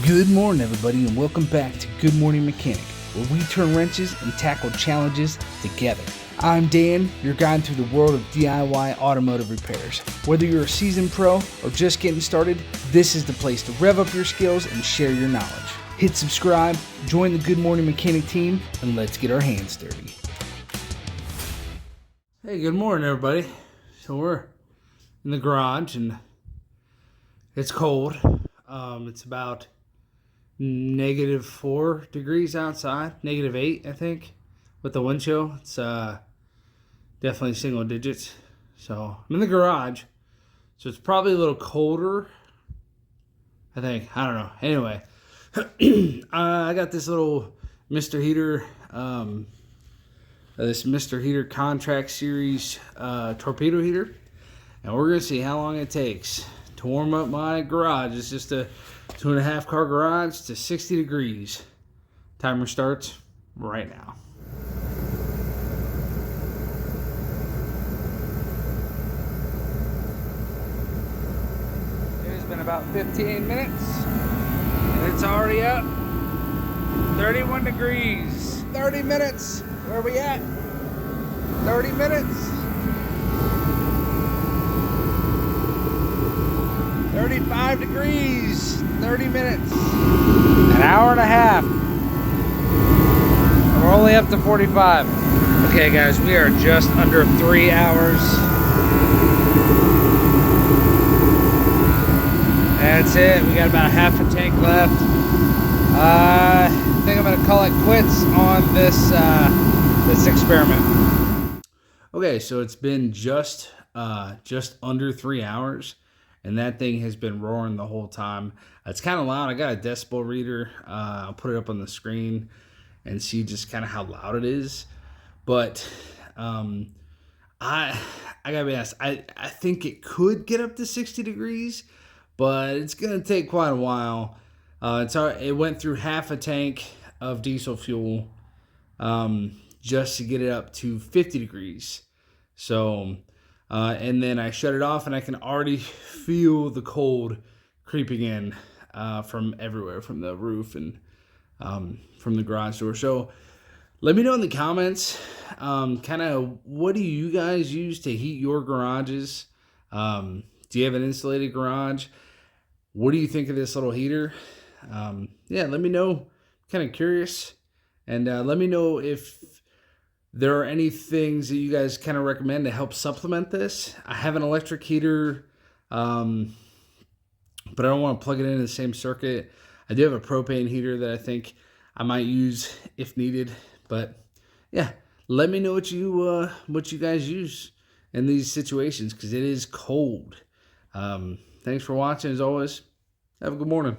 Good morning, everybody, and welcome back to Good Morning Mechanic, where we turn wrenches and tackle challenges together. I'm Dan, your guide through the world of DIY automotive repairs. Whether you're a seasoned pro or just getting started, this is the place to rev up your skills and share your knowledge. Hit subscribe, join the Good Morning Mechanic team, and let's get our hands dirty. Hey, good morning, everybody. So we're in the garage, and it's cold. It's about -4 degrees outside, -8 I think, with the wind chill. It's definitely single digits. So I'm in the garage, so it's probably a little colder, I think. I don't know. Anyway, I got this little Mr. Heater, this Mr. Heater Contract Series torpedo heater, and we're gonna see how long it takes to warm up my garage. It's just a 2.5 car garage to 60 degrees. Timer starts right now. It has been about 15 minutes and it's already up 31 degrees. 30 minutes. Where are we at? 30 minutes. 35 degrees, 30 minutes, an hour and a half. We're only up to 45. Okay guys, we are just under 3 hours. That's it, we got about half a tank left. I think I'm gonna call it quits on this experiment. Okay, so it's been just under 3 hours. And that thing has been roaring the whole time. It's kind of loud. I got a decibel reader. I'll put it up on the screen and see just kind of how loud it is. But I gotta be honest. I think it could get up to 60 degrees, but it's gonna take quite a while. It went through half a tank of diesel fuel just to get it up to 50 degrees. So. And then I shut it off, and I can already feel the cold creeping in from everywhere, from the roof and from the garage door. So let me know in the comments, kind of what do you guys use to heat your garages? Do you have an insulated garage? What do you think of this little heater? Yeah, let me know. Kind of curious. And let me know if there are any things that you guys kind of recommend to help supplement this. I have an electric heater, but I don't want to plug it into the same circuit. I do have a propane heater that I think I might use if needed. But yeah, let me know what you guys use in these situations, because it is cold. Thanks for watching as always. Have a good morning.